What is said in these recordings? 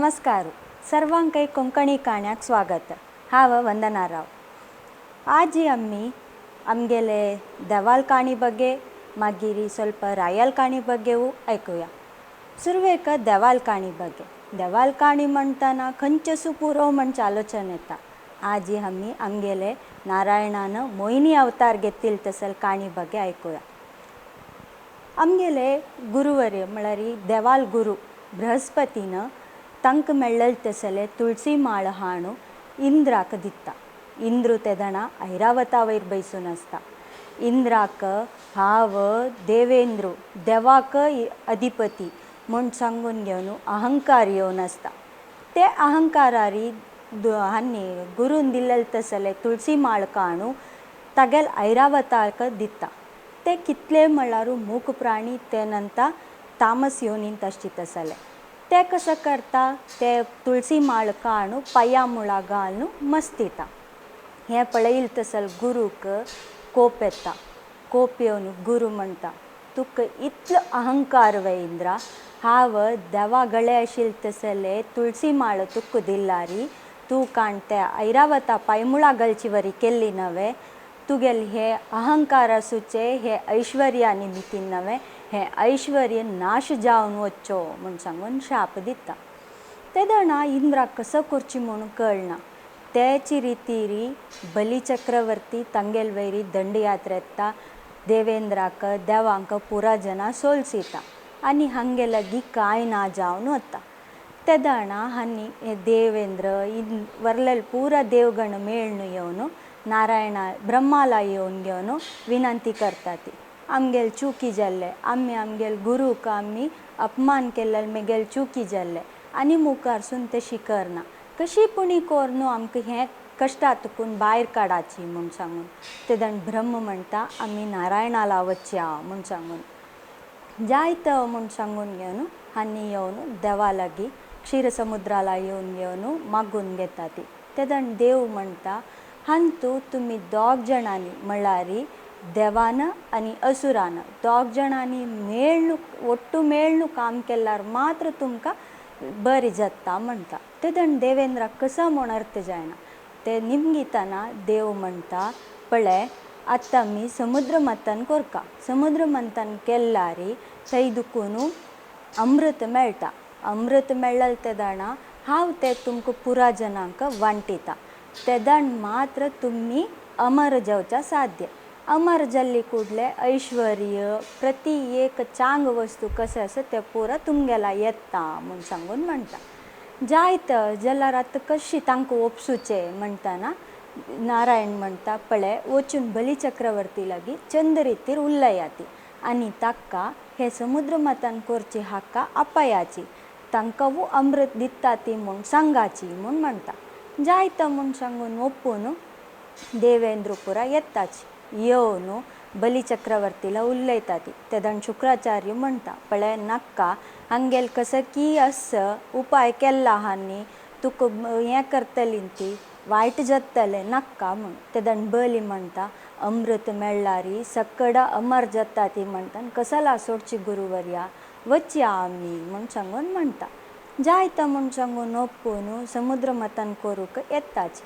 नमस्कार. सर्वांकೈ कोंकणी काण्याक स्वागत. हांव वंदना राव. आज आम्ही आमगेले देवाल काणी बग्गे मागीर ಸ್ವಲ್ಪ रायल काणी बग्गेवू ऐकूया. सुरवेक देवाल काणी बग्गे. देवाल काणी म्हणटना खंयचेसू पुरो म्हणचे आलोचन येता. आज आम्ही आमगेले नारायणान मोहिनी अवतार घेतिल तसल काणी बग्गे ऐकूया. आमगेले गुरुवर्य म्हळ्यार देवाल गुरु बृहस्पतीन तंक मेळ्ळल तसले तुळसी माळ हाणू इंद्राक दिता. इंद्रू तेदणा ऐरावता वयर बैसून आसता. इंद्राक हांव देवेंद्रू देवाक अधिपती म्हूण सांगून घेवन अहंकार येवन आसता. ते अहंकारारी हांनी गुरून दिल्ले तसले तुळसी माळ काणू तागेल ऐरावताक दिता. ते कितले म्हळ्यार मूक प्राणी ते नंतर तामस योनींत आसचे तसले. ते कसं करता ते तुळसी माळ काणू पांया मुळा घालून मस्तिता. हें पळयल तसल गुरूक कोप येता. कोप येवन गुरू म्हणटा, तुका इतलो अहंकार वे इंद्रा, हांव देवा गळे आशिल्ले तसले तुळसी माळ तुका दिल्लारी तूं काण ते ऐरावता पांयमुळा घालची वरी केल्ली नवे. तुगेल हे अहंकार आसूचे हे ऐश्वर्या निमितीन नवे. हे ऐश्वर्य नाश जावन वच्चो म्हूण सांगून शाप दिता. तेदणा इंद्राक कसं करची म्हणून कळना. तेची रितीरी बली चक्रवर्ती तांगेल वयरी दंडयात्रा येता. देवेंद्राक देवांक पुरा जना सोलसिता आनी हांगे लगी कांय ना जावन वता. तेदणा हांनी देवेंद्र वरलेले पुरा देवगण मेळून येवन नारायणा ब्रह्माला येवन घेवन विनंती करता ती, आमगेल चुकी जाल्ले, आमगेल गुरूक आमी अपमान केल्ले, मेगेल चुकी जाल्ले आनी मुखारसून तशी करना. कशी पुणी कोर न्हू आमकां हें कश्टातकून भायर काडाची म्हूण सांगून. तेदण ब्रह्म म्हणटा आमी नारायणाला वचया म्हूण सांगून. जायतं म्हूण सांगून घेवन हांनी येवन देवा लागीं क्षीरसमुद्राला येवन घेवन मागून घेता ती. तेदण देव म्हणटा, हांतू तुमी दोग जाणांनी म्हळ्यार देवान आनी असुरान दोग जाणांनी मेळून ಒಟ್ಟು मेळून काम केल्यार मात्र तुमकां बरें जाता म्हणटा. तेदण देवेंद्राक कसं म्हूण अर्थ जायना. ते निमगितना देव म्हणटा, पळय आतां आमी समुद्र मंथन करता. समुद्र मंथन केल्यार थंय दुखून अमृत मेळटा. अमृत मेळ्ळल तेदणा हांव ते तुमकां पुरा जनांक वांटिता. तेदण मात्र तुमी अमर जावच्या साध्य. अमर जाल्ली कुडले ऐश्वर्य प्रती एक चांग वस्तू कशें आसा ते पुरा तुमगेला येता म्हूण सांगून म्हणटा. जायतं जाल्यार आतां कशी तांकां ओपसूचे म्हणटना नारायण म्हणटा, पळय वचून बली चक्रवर्ती लागीं चंद्रितीर उलया ती आनी ताका हे समुद्र मंथन करची हाका आपयाची, तांकां अमृत दिता ती म्हूण सांगाची म्हूण म्हणटा. जायतं म्हूण सांगून ओपून देवेंद्र पुरा येताची. येवन बली चक्रवर्तीला उलयता ती. तेदण शुक्राचार्य म्हणटा, पळय नाका हांगेल कसं की अस उपाय केल्ला हांनी तुका हें करतली ती वायट जातलें नाका म्हूण. तेदण बली म्हणटा, अमृत मेळ्ळारी सकड अमर जाता ती म्हणटा कसला सोडची गुरुवर्या, वचया आमी म्हूण सांगून म्हणटा. जायतं म्हूण सांगून ओपून समुद्र मंथन करूंक येताची.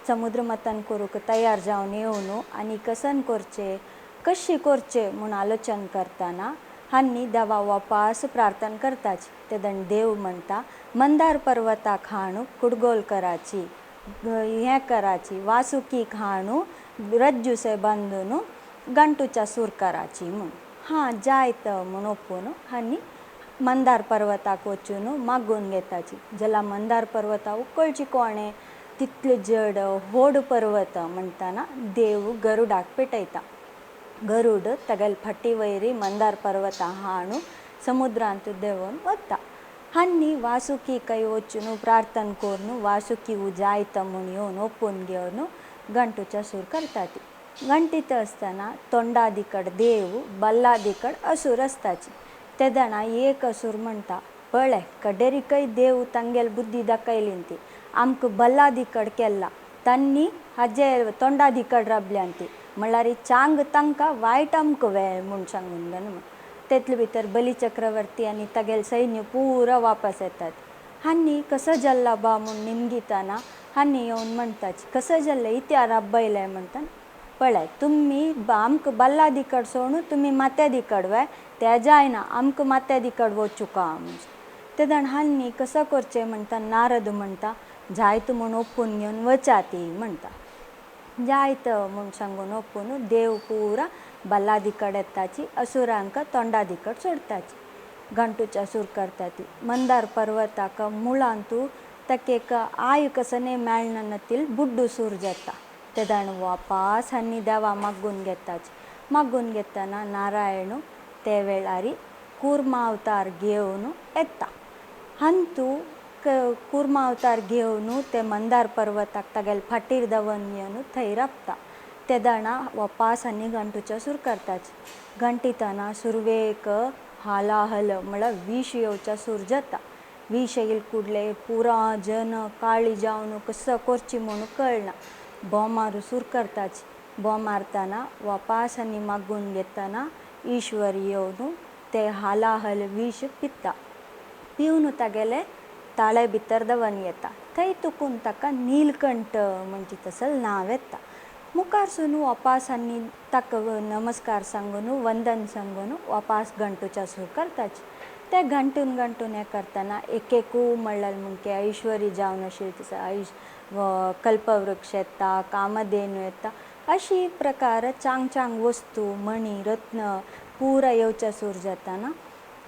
समुद्र मंथन करूंक तयार जावन येवन आनी कसन करचें कशी करचें म्हूण आलोचन करतना हांनी देवा वापास प्रार्थना करताची. तेदण देव म्हणटा, मंदार पर्वताक हाणू कुडगोल कराची, हें कराची वासुकीक हाणू रज्जूसे बांदून गंटूच्या सूर कराची म्हूण. जायतं म्हूण ओपून हांनी मंदार पर्वताक वचून मागून घेताची. जाल्यार मंदार पर्वता उखलची कोणें, तितले जड व्हड पर्वत म्हणटना देव गरुडाक पेटयता. गरुड तागेल फाटी वयरी मंदार पर्वता हाणू समुद्रांत देंवन वता. हांनी वासुकीकय वचून प्रार्थना करून वासुकी जायतं म्हूण येवन ओपून घेवन गंटूच्या सूर करता ती. गंटीत आसतना तोंडादी कड देव बल्लादी कड असुर आसताची. तेदणा एक असुर म्हणटा, पळय कडेरीकय देव तांगेल बुद्धी दाखयली ती आमकां बल्लादी कड केला, तांणी हाजे तोंडादी कड राबल्यान ती म्हळ्यार चांग तांकां वायट आमकां वे म्हूण सांगून तेतले भितर बली चक्रवर्ती आनी तागेल सैन्य पुरो वापस येतात. हांनी कसं जल्ला बा म्हूण निमगिताना हांनी येवन म्हणटाच कसं जल्लें इत्या राबयलें म्हणटा पळय तुमी आमकां बल्ला दिकड सोडून तुमी माथ्या दिकड वय तें जायना आमकां माथ्या दिकड वचुका म्हणजे तेदण हांनी कसं करचें म्हणटा नारद म्हणटा जायत म्हूण ओपून घेवन वचा ती म्हणटा जायत म्हूण सांगून ओपून देव पुरा बल्ला दिकड येताची असुरांक तोंडा दिकड सोडताची गंटूच्या सूर करता ती मंदार पर्वताक मुळांतू तकेक आय कसने मेळनतील बुड्डू सूर जाता तेदण वापास हांनी देवा मागून घेताच मागून घेतना नारायण ते वेळारी कुर्मा अवतार घेवन येता हंतू कुर्मा अवतार घेवन ते मंदार पर्वताक तागेले फाटीर दवन घेवन थंय राबता तेदणा वापास हांनी गंटूच्या सूर करताच गंटितना सुरवेक हालाहल म्हळ्यार विष येवच्या सूर जाता विष येयले कुडले पुरा जन काळी जावन कसं करची म्हूण कळना बोमारू सूर करताच बोमारतना वापास हांनी मागून घेतना ईश्वर येवन ते हालाहल विष पिता पिवन तागेले ताळे भितर दवन येता थंय तुकून ताका नीलकंठ म्हणजे तसं नांव येता मुखार सून वापास हांनी ताका नमस्कार सांगून वंदन सांगून वापास गंटूच्या सूर करताच ते घंटून हें करतना एकू म्हणल्यार मुणके ऐश्वरी जावन आशिल्ली कल्पवृक्ष येता कामधेनू येता अशी प्रकार चांग वस्तू मणी रत्न पुरा येवच्या सूर जाताना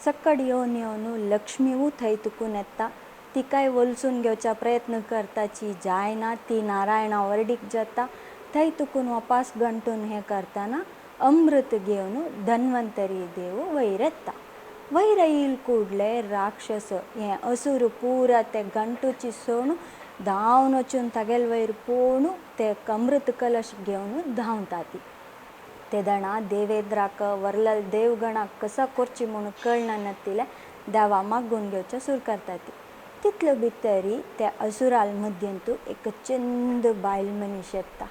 सक्कड येवन लक्ष्मीवू थंय तुकून येता ती काय वलसून घेवचा प्रयत्न करताची जायना ती नारायणा वरडीक जाता थंय तुकून वापास गंटून हें करतना अमृत घेवन धन्वंतरी देव वयर येता वयर येयले कुडले राक्षस हें असुर पुरा ते गंटूची सोण धांवन वचून तागेले वयर पळोवन ते अमृत कलश घेवन धांवता ती तेदणा देवेंद्राक वरलल देवगणाक कसं करची म्हूण कळना नातिले देवा मागून घेवचें सूर करता ती तितले भितरी त्या असुराल मध्यंतू एक चंद बायल मनीस येता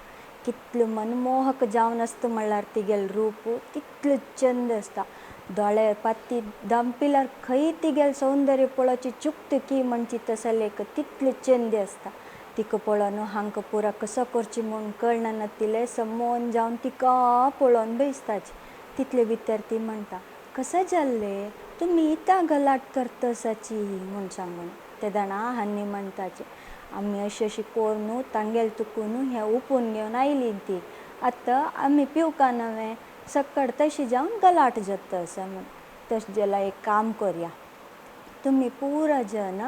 कितलो मनमोहक जावन आसता म्हणल्यार तिगेलें रूप कितलें चंद आसता दोळे पाती दंपिल्यार खंय तिगेलें सौंदर्य पळोवची चुकतकी म्हणची तसलेक तितले चंदी आसता तिका पळोवन हांकां पुरा कसो करची म्हूण कळना नातिले समोन जावन तिका पळोवन बेसताची तितले भितर ती म्हणटा कसं जाल्लें तुमी इता गलाट करतसाची म्हूण सांगून तेदणा हांनी म्हणटाचे आमी अशी कोरून तांगेल तुकून हें उपून घेवन आयली ती आतां आमी पिवका नवें सक्कड तशी जावन गलाट जाता असा म्हूण तशें जाल्यार एक काम करया तुमी पुरा जन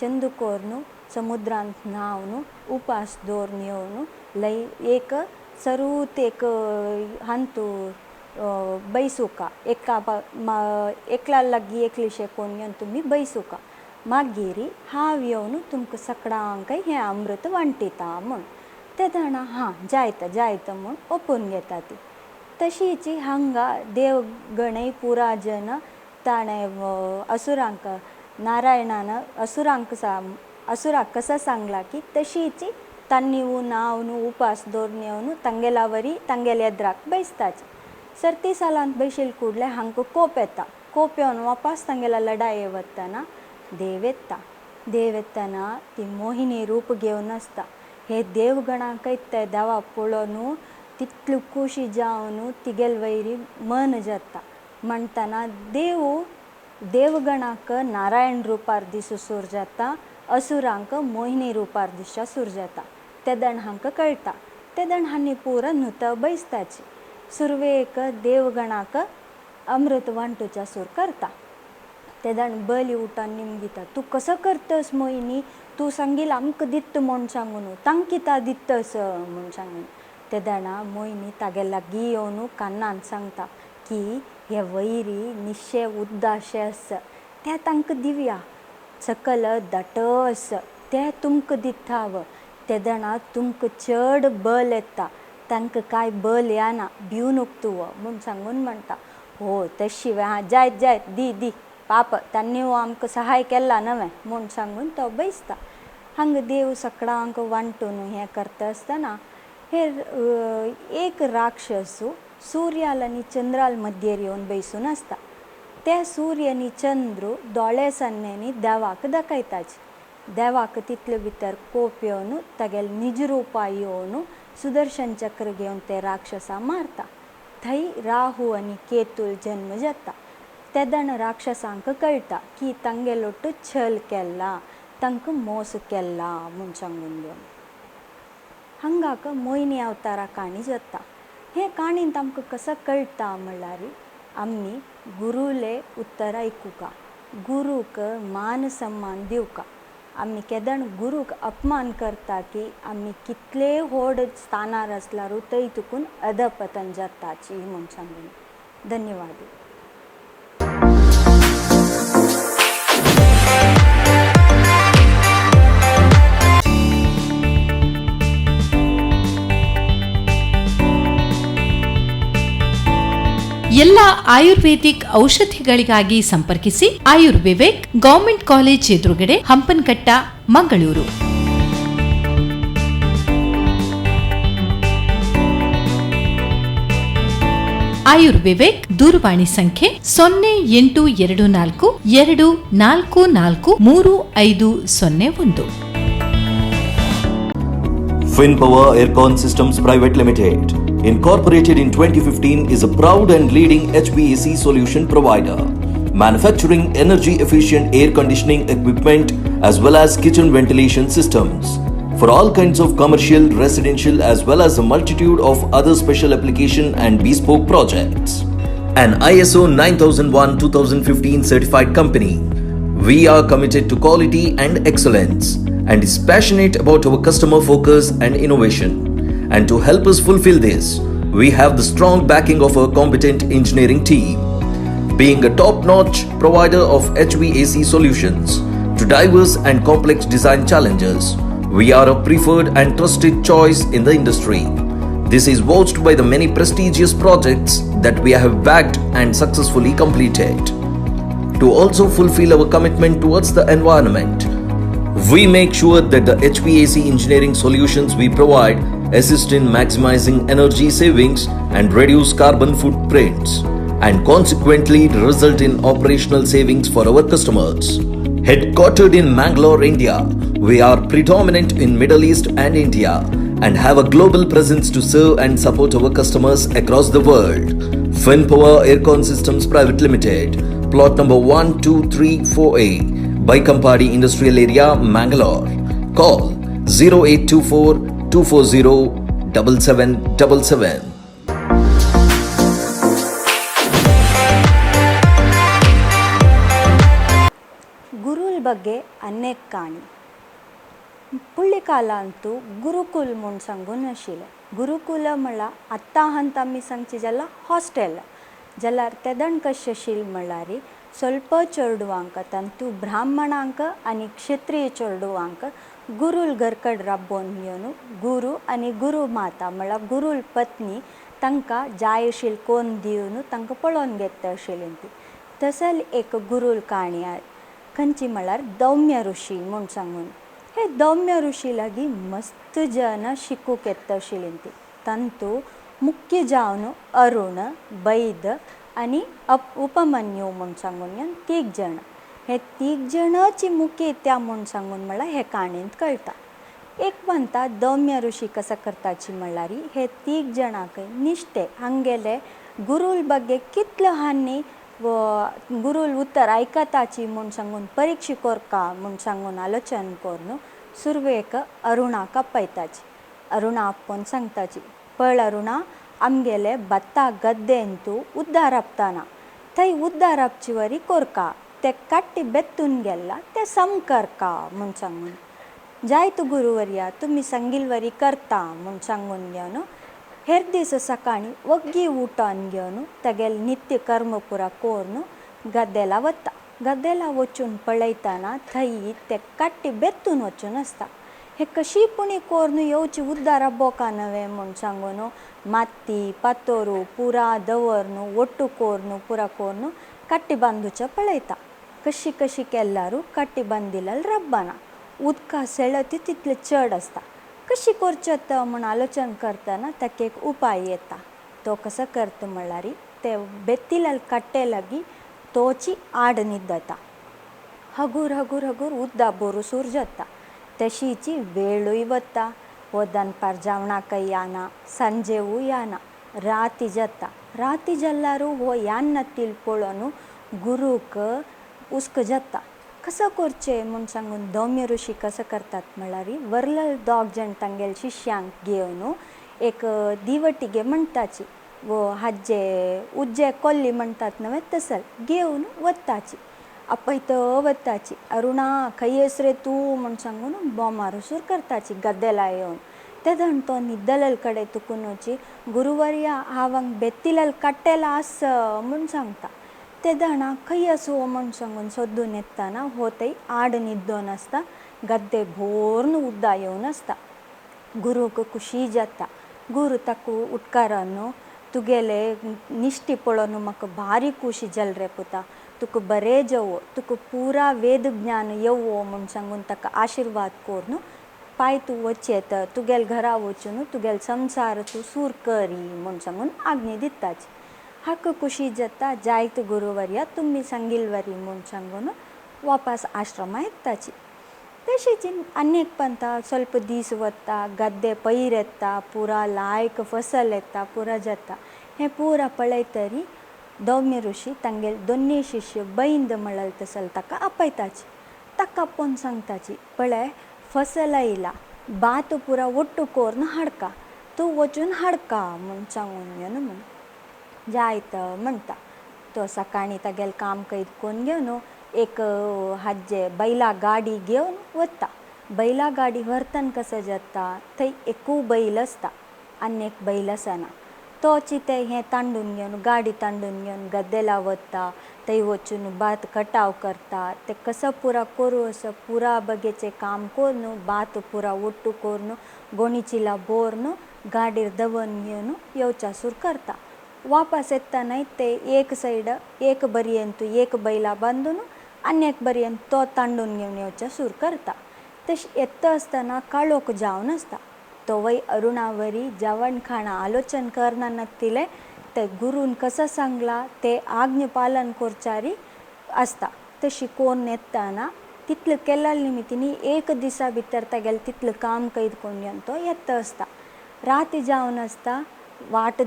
चंद कोरून समुद्रांत न्हावन उपास दवरून येवन लय एक सरूत एक हांतू बैसुका एकला लागीं एकलीशें कोन्न घेवन तुमी बैसुका मागीर हांव येवन तुमकां सगळ्यांक हें अमृत वांटिता म्हूण तेदणा हां जायता म्हूण ओपून घेता ती तशीच हांगा देवगणय पुरा जन ताणें असुरांक नारायणान असुराक कसं सांगला की तशीच तांणी न्हावन उपास दवरून येवन तांगेला वरी तांगेल्या येद्राक बैसताच सर्ती सालांत बैशिल्ले कुडले हांकां कोप येता कोप येवन वापास तांगेला लढाये वतना देव येतना ती मोहिनी रूप घेवन आसता हे देवगणांकय ते देवा पळोवन तितली खुशी जावन तिगेले वयरी मन जाता म्हणटना देवगणांक नारायण रुपार दिसू सूर जाता असुरांक मोहिनी रुपार दिसच्या सूर जाता तेदण हांकां कळटा तेदण हांनी पुरा न्हुत बैसताची सुरवेक देवगणाक अमृत वांटूच्या सूर करता तेदण बली उठोन निमगिता तूं कसो करतस मोहिनी तूं सांगील आमकां दिता म्हूण सांगून तांकां कित्या दितस म्हूण सांगून तेदणा मोहिनी तागे लागीं येवन कान्नान सांगता की हे वयरी निशे उद्दाशे आसा ते तांकां दिवया सकल दटस ते तुमकां दिताव तेदणा तुमकां चड बल येता तांकां कांय बल येना भिवनूक तुवो म्हूण सांगून म्हणटा हो तशी जायत दी पाप तांणी आमकां सहाय केला नवें म्हूण सांगून तो बैसता हांगा देव सगळ्यांक वांटून हें करता आसतना हे एक राक्षस सूर्याल आनी चंद्राल मध्येर येवन बैसून आसता ते सूर्य आनी चंद्र दोळे सान्नेनी देवाक दाखयताचे देवाक तितले भितर कोप येवन तेगेल निज रुपा येवन सुदर्शन चक्र घेवन ते राक्षसा मारता. थंय राहू आनी केतूल जन्म जाता. तेदण राक्षसांक कळटा की तांगेलोट छल केला, तांकां मोस केला म्हूण सांगून घेवन. हांगाक मोहिनी अवतारा काणी जाता. हे काणींत आमकां कसां कळटा म्हणल्यार आमी गुरुले उत्तर आयकुका, गुरूक मान सन्मान दिवका. आमी केदण गुरूक अपमान करता की आमी कितले व्हड स्थानार आसल्यारू थंय तुकून अधपतन जाताची म्हूण सांगून. धन्यवाद. ಎಲ್ಲ ಆಯುರ್ವೇದಿಕ್ ಔಷಧಿಗಳಿಗಾಗಿ ಸಂಪರ್ಕಿಸಿ ಆಯುರ್ವಿವೇಕ್ ಗವರ್ಮೆಂಟ್ ಕಾಲೇಜ್ ಎದುರುಗಡೆ ಹಂಪನಕಟ್ಟ, ಮಂಗಳೂರು. ಆಯುರ್ವಿವೇಕ್ ದೂರವಾಣಿ ಸಂಖ್ಯೆ 0824244351. FinPower Aircon Systems Private Limited, incorporated in 2015, is a proud and leading HVAC solution provider, manufacturing energy-efficient air conditioning equipment as well as kitchen ventilation systems for all kinds of commercial, residential as well as a multitude of other special application and bespoke projects. An ISO 9001:2015 certified company, we are committed to quality and excellence and is passionate about our customer focus and innovation. And to help us fulfill this, we have the strong backing of our competent engineering team. Being a top-notch provider of HVAC solutions to diverse and complex design challenges, we are a preferred and trusted choice in the industry. This is vouched by the many prestigious projects that we have backed and successfully completed. To also fulfill our commitment towards the environment, we make sure that the HVAC engineering solutions we provide assist in maximizing energy savings and reduce carbon footprints, and consequently result in operational savings for our customers. Headquartered in Mangalore, India, we are predominant in Middle East and India and have a global presence to serve and support our customers across the world. FinPower Aircon Systems Private Limited, plot number 12348, Baikampadi Industrial Area, Mangalore. Call 0824 240 7777. ಗುರುಲ್ ಬಗ್ಗೆ ಅನೇಕ ಕಾಣಿ. पुळ्ळी काला अंतू गुरुकुल म्हूण सांगून आशिल्लें. गुरुकुल म्हणल्यार आतां हांत आमी सांगची जाल्यार हॉस्टेल. जाल्यार तेदण कशें आशिल्लें म्हणल्यार ಸ್ವಲ್ಪ चेडवांक तांतू ब्राह्मणांक आनी क्षत्रीय चेडवांक गुरुल घरकड राबोवन घेवन गुरू आनी गुरू माता म्हणल्यार गुरुल पत्नी तांकां जाय आशिल्ली कोण दिवन तांकां पळोवन घेता आशिल्ली ती. तसली एक गुरुल काणी खंयची म्हणल्यार दौम्य ऋषी म्हूण सांगून. हे दौम्य ऋषी लागीं मस्त जन शिकूंक येता आशिल्ली ती. तांतू मुख्य जावन अरुण, बैद आनी उपमन्यू म्हूण सांगून तीग जण. हे तीग जणांची मुख्यत्या म्हूण सांगून म्हणल्यार हे काणयेंत कळटा. एक म्हणटा दौम्य ऋषी कसा करताची म्हणल्यार हे तीग जाणांक निश्ते हांगेले गुरुल ಬಗ್ಗೆ कितले हांनी गुरुल उत्तर आयकताची म्हूण सांगून परिक्षा कोरका म्हूण सांगून आलोचन करून सुरवेक अरुणाक आपयताची. अरुणा आपोवन सांगताची, पळ अरुणा, आमगेले भत्ता गद्देंतू उद्दार आपताना थंय उद्दार आपची वरी कोरका, ते काट्टी बेत्तून गेल्ला ते सम करका म्हूण सांगून. जायत गुरुवर्या, तुमी सांगिल्वरी करता म्हूण सांगून घेवन हेर दीस सकाळी वग्गी उठोन घेवन तेगेले नित्य कर्म पुरा करून गद्देला वता. गद्देला वचून पळयतना थंय ते काट्टी बेत्तून वचून आसता. हे कशी पुणी करून येवची उद्दार बोका नवे म्हूण सांगून माती पातोरू पुरा दवरून ಒಟ್ಟು कोरून पुरा करून काट्टी बांदूचे पळयता. कशी कशी केल्यारू काट्टी बांदिल्ली रब्बाना. उदका सेळती तितले चड आसता. कशी करचें म्हूण आलोचन करतना ताका एक उपाय येता. तो कसो करता म्हणल्यार ते बेत्तिल्ले काट्टे लागीं तोची आड न्हिदता. हगूर हगूर हगूर उद्दा बोरूसूर जाता. तशीची वेळूय वता. हो दनपार जेवणाकय याना, संजेवू याना, राती जाता. राती जल्लारू हो यान्नतील पळोन गुरूक उस्क जाता. कसं करचें म्हूण सांगून दौम्य ऋषी कसं करतात म्हळ्यार वर्लल 2 जण तांगेल शिश्यांक घेवन एक दिवटिगे म्हणटाची वो हाजे उज्जे कोल्ली म्हणटात नवे तसल घेवन वताची. आपयत वताची. अरुणा खंय येस रे तूं म्हूण सांगून बोमारूसूर करताची गद्देला येवन. तेदण तो निद्दलल कडेन तुकून वची गुरुवर्या हांवांक बेत्तिलल काट्टेला आस म्हूण सांगता. तेदणा खंय आसूं म्हूण सांगून सोदून येताना हो थंय आड न्हिदोन आसता. गद्दे भोरन उद्दा येवन आसता. गुरूक खुशी जाता. गुरू ताका उटकारान तुगेले निश्टी पळोवन म्हाका भारी खुशी जाल रे पुता. तुका बरें जावो, तुका पुरा वेद ज्ञान येवो म्हूण सांगून ताका आशिर्वाद करून पाय तूं वचेत तुगेल घरा वचून तुगेल संवसार तूं सूर करी म्हूण सांगून आज्ञा दिताची. हाका खुशी जाता. जायत गुरुवर्या तुमी सांगिल्वरी म्हूण सांगून वापस आश्रमा येताची. तशीच आनीक पंता ಸ್ವಲ್ಪ दीस वता. गद्दे पयर येता. पुरा लायक फसल येता. पुरा जाता. हें पुरा पळयतरी दौम्य ऋषी तांगेल दोनी शिश्य बैंद म्हणल तसल ताका आपयताची. ताका आपोवन सांगताची पळय फसल येयला, भात पुरा ಒಟ್ಟು करून हाडका, तूं वचून हाडका म्हूण सांगून घेवन म्हूण जायत म्हणटा. तो सकाळीं तागेलें काम कैद करून घेवन एक हाजे बैला गाडी घेवन वता. बैला गाडी व्हरतना कसं जाता थंय एकू बैल आसता आनी एक बैल आसना. तो चिते हें तांडून घेवन गाडी तांडून घेवन गद्देला वता. थंय वचून भात कटाव करता. ते कसं पुरा करूं असं पुरा बगेचें काम करून भात पुरा ಒಟ್ಟು करून गोणीचीला बोरून गाडीर दवन घेवन येवचासूर करता. वापस येताना ते एक सायड एक बरयेन एक बैला बांदून आनी एक बरयेन तो तांडून घेवन येवचासूर करता. तशें येता आसतना काळोख जावन आसता. तो वय अरुणावरी जेवण खाणा आलोचन करना नासतिलें ते गुरून कसं सांगला ते आज्ञा पालन करचारी आसता. तशी कोण येताना तितलें केल्ल्या निमित्तानी एक दिसा भितर तागेलें तितलें काम कैद करून घेवन तो येता आसता. राती जावन आसता. वाट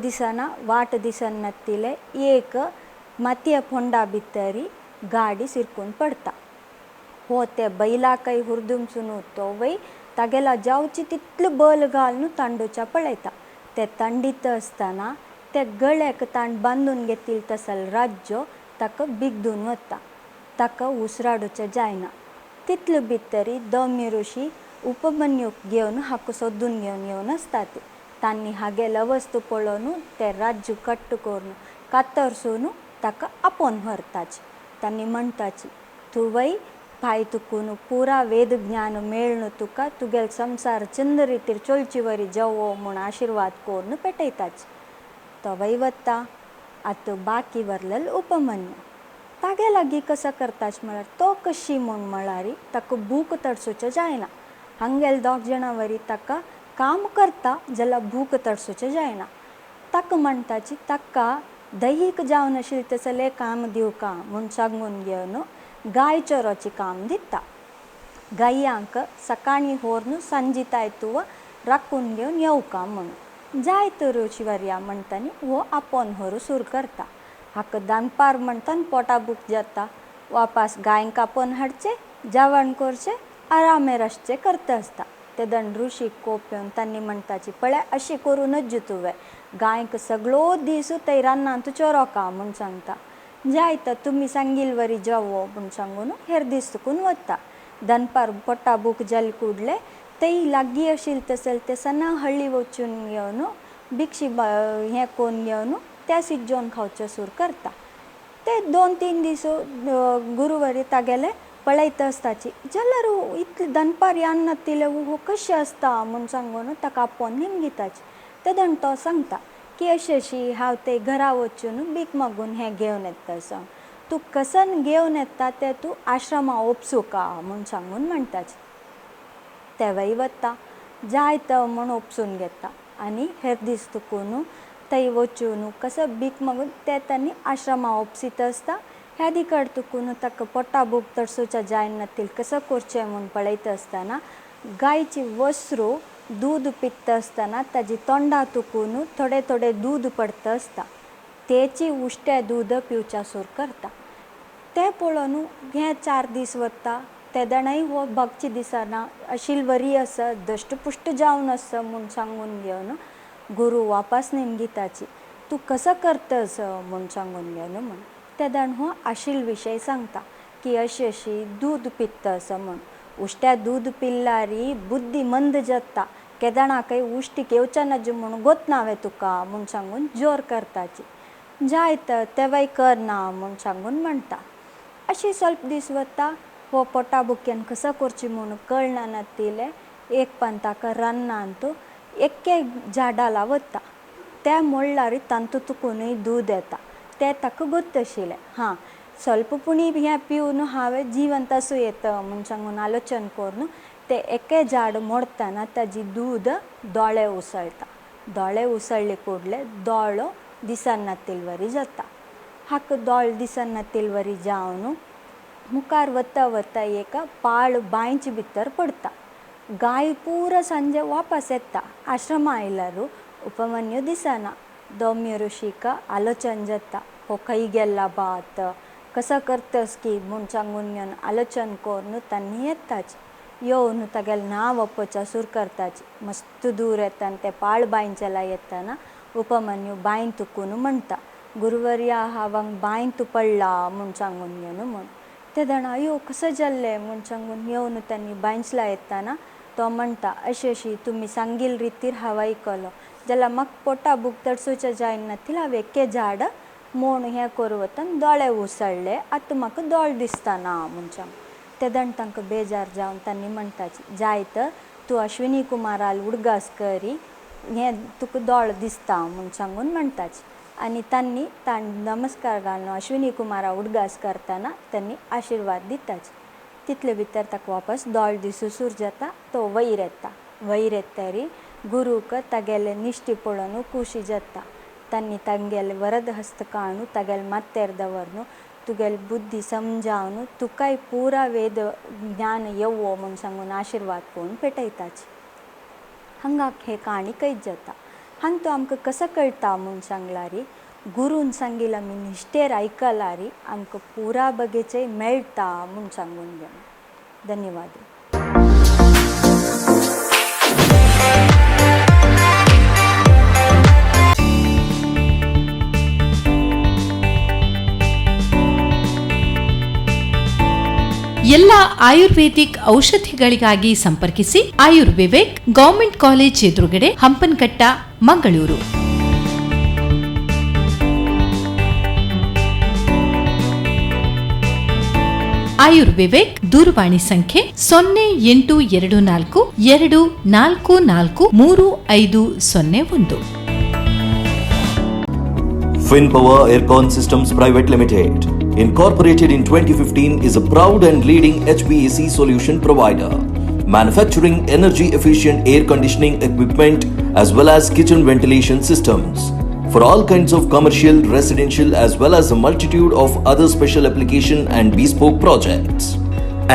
दिसन नासतिलें एक मातये फोंडा भितरी गाडी सिरकून पडटा. हो ते बैलाकय हुर्दुमसून तो वय तागेला जावची तितलें बल घालून तांडूच्या पळयता. ते तांडीत आसतना ते गळ्याक ताण बांदून घेतिल्लो तसल राज्य ताका बिगडून वता. ताका उसराडूचें जायना. तितले भितरी दौम्य ऋषी उपमन्यूक घेवन हाका सोदून घेवन येवन आसतात. तांणी हागेल अवस्थ पळोवन ते राज्य कट्ट करून कातरसून ताका आपोवन व्हरताची. तांणी म्हणटाची तूं वय पाय तुकून पुरा वेद ज्ञान मेळून तुका तुगेल संवसार चंद रितीर चलची वरी जावो म्हूण आशिर्वाद करून पेटयताची. तो वय वता. आतां बाकी वरलेल उपमन्यू तागे लागीं कसं करताच म्हळ्यार तो कशी म्हूण म्हळ्यार ताका भूक तडसूचें जायना. हांगेल 2 जाणां वरी ताका काम करता जाल्यार भूक तडसूचें जायना. ताका म्हणटाची ताका दैहीक जावन आशिल्लें तसलें काम दिवका म्हूण सांगून घेवन गाय चोरोचें काम दिता. गायांक सकाळीं व्हरून सांजिता येतुव राखून घेवन येवका म्हणून जायत ऋषीवर्या म्हणटानी हो आपोवन व्हरू सूर करता. हाका दनपार म्हणटान पोटा बूक जाता. वापस गायंक आपोवन हाडचें, जेवण करचें, आरामेर आसचें करता आसता. ते दंड ऋषीक कोप येवन तांणी म्हणटाची पळय अशें करूनच तुवें गायंक सगळो दीस थंय रानांत चोरोका म्हूण सांगता. जायत तुमी सांगिल्ल वरी जावो म्हूण सांगून हेर दीस चुकून वता. दनपार पोटा बूक जाले कुडले थंय लागीं आशिल्लें तसल ते सना हळ्ळी वचून घेवन भिक्षी हें करून घेवन त्या जेवण खावचें सूर करता. ते 2-3 दीस गुरुवरी तागेले पळयत आसताची जाल्यार इतलें दनपार यान नासतिलें हो कशें आसता म्हूण सांगून ताका आपोवन निमगिताची. ते दण तो सांगता की अशी हांव ते घरा वचून भीक मागून हें घेवन येता सांग. तूं कसन घेवन येता तें तूं आश्रमा ओपसूका म्हूण सांगून म्हणटाची. ते वय वता. जायत म्हूण ओपसून घेता आनी हेर दीस तुकून थंय वचून कसं भीक मागून ते तांणी आश्रमा ओपसीत आसता. ह्यादी कडतुकून ताका पोटा बूक तडसूच्या जायनातील कसं करचें म्हणून पळयता असताना गायची वस्रू दूध पित्त असताना ताजी तोंडा तुकून थोडे थोडे दूध पडता असता तेची उश्टें दूद पिवच्या सूर करता. तें पळोवन हें 4 दीस वता तेदणय हो भगची दिसना आशिल बरी आसा दष्टपुष्ट जावन आसा म्हूण सांगून घेवन गुरू वापस नेमगिताची तूं कसं करतस म्हूण सांगून घेवन म्हूण तेदण हो आशिल विशय सांगता की अशी दूध पित्त आसा म्हूण उश्ट्या दूध पिल्लारी बुद्धी मंद जाता केदणाकय उश्टीक येवच्या नज म्हूण गोत नावे तुका म्हूण सांगून जोर करताची जायत तेवाय करना म्हूण सांगून म्हणटा. अशी स्वल्प दीस वता हो पोटा बुक्यान कसं करची म्हूण कळना नातिले एक पान ताका रान्नान तो एक्के झाडाला वता त्या मोडल्यार तांतूतुकूनय दूद येता तें ताका गोत आशिल्लें. स्वल्प पुणी हें पिवन हांवें जिवंत आसूं येता म्हूण सांगून आलोचन करून तें एके झाड मोडतना ताजी दूद दोळे उसळटा. दोळे उसळले कुडले दोळो दिसना तिलवरी जाता. हाका दोळ दिसना तिलवरी जावन मुखार वता वता एका पाळ बांयचे भितर पडता. गाय पुरो सांजे वापस येता. आश्रमा आयल्यार उपमन्यू दिसना. दौम्य ऋषीक आलोचन जाता हो खंय गेल्ला बात कसं करतस की म्हूण सांगून घेवन आलोचन करून तांणी येताच येवन तागेलें नांव वपोवच्या सूर करताच. मस्त दूर येता आनी ते पाळ बांयचेला येताना उपमन्यू बांय तुकून म्हणटा गुरुवर्या हांवांक बांय तूं पडला म्हूण सांगून घेवन म्हूण तेदण अयो कसं जाल्लें म्हूण सांगून येवन तांणी बांयचला येताना तो म्हणटा अशी तुमी सांगिल रितीर हांव आयकलो जाल्यार म्हाका पोटा बूक तडसूच्या जायनातील हांवें एक्के झाड म्हूण हें करूं वता दोळे उसळ्ळे आतां म्हाका दोळ दिसतना म्हूण सांग. तेदण तांकां बेजार जावन तांणी म्हणटाची जायत तूं अश्विनी कुमाराल उडगास करी हें तुका दोळ दिसता म्हूण सांगून म्हणटाची. आनी तांणी नमस्कार घालून अश्विनी कुमारा उडगास करतना तांणी आशिर्वाद दिताच. तितले भितर ताका वापस दोळ दिसूं सुरू जाता. तो वयर येता. वयर येतरी गुरूक तागेले निश्टी पळोवन खुशी जाता. तांणी तांगेले वरद हस्त काणू तागेले माथ्यार दवरून तुगेली बुद्धी समजावन तुकाय पुरा वेद ज्ञान येवो म्हूण सांगून आशिर्वाद करून पेटयताच. हांगा हे काणी कैद जाता. हांगा तो आमकां कसं कळटा म्हूण सांगल्यार गुरून सांगिल आमी निश्टेर आयकल्यार आमकां पुरा बगेचें मेळटा म्हूण सांगून घेवन. धन्यवाद. ಎಲ್ಲ ಆಯುರ್ವೇದಿಕ್ ಔಷಧಿಗಳಿಗಾಗಿ ಸಂಪರ್ಕಿಸಿ ಆಯುರ್ವಿವೇಕ್ ಗವರ್ಮೆಂಟ್ ಕಾಲೇಜ್ ಎದುರುಗಡೆ ಹಂಪನಕಟ್ಟ ಮಂಗಳೂರು. ಆಯುರ್ವಿವೇಕ್ ದೂರವಾಣಿ ಸಂಖ್ಯೆ 0824 244 3501. FinPower Aircon Systems Private Limited, incorporated in 2015, is a proud and leading HVAC solution provider, manufacturing energy efficient air conditioning equipment as well as kitchen ventilation systems for all kinds of commercial, residential as well as a multitude of other special application and bespoke projects.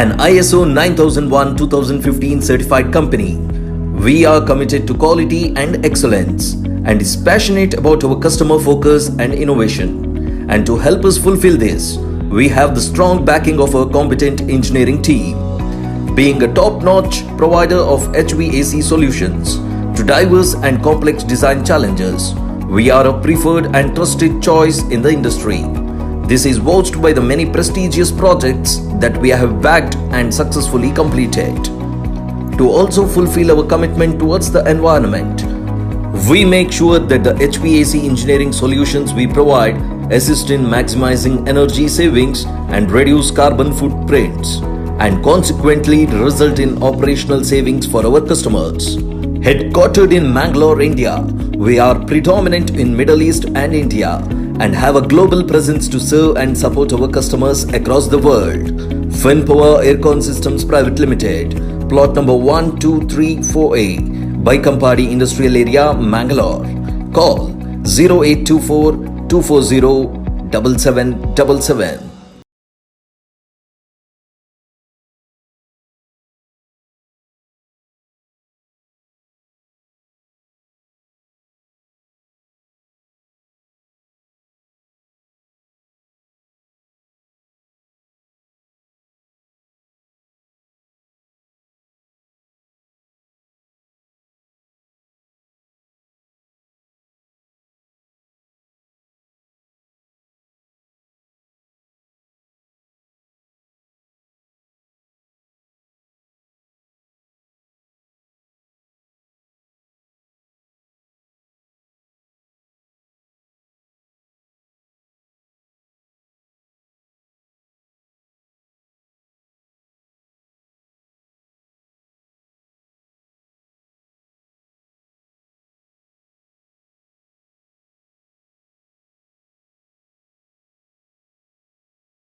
An ISO 9001:2015 certified company, we are committed to quality and excellence and is passionate about our customer focus and innovation. And to help us fulfill this, we have the strong backing of our competent engineering team. Being a top-notch provider of HVAC solutions to diverse and complex design challenges, we are a preferred and trusted choice in the industry. This is vouched by the many prestigious projects that we have backed and successfully completed. To also fulfill our commitment towards the environment, we make sure that the HVAC engineering solutions we provide assist in maximizing energy savings and reduce carbon footprints, and consequently result in operational savings for our customers. Headquartered in Mangalore, India, we are predominant in Middle East and India and have a global presence to serve and support our customers across the world. FinPower Aircon Systems Private Limited, plot number 12348, Baikampadi Industrial Area, Mangalore. Call 0824 240 7777.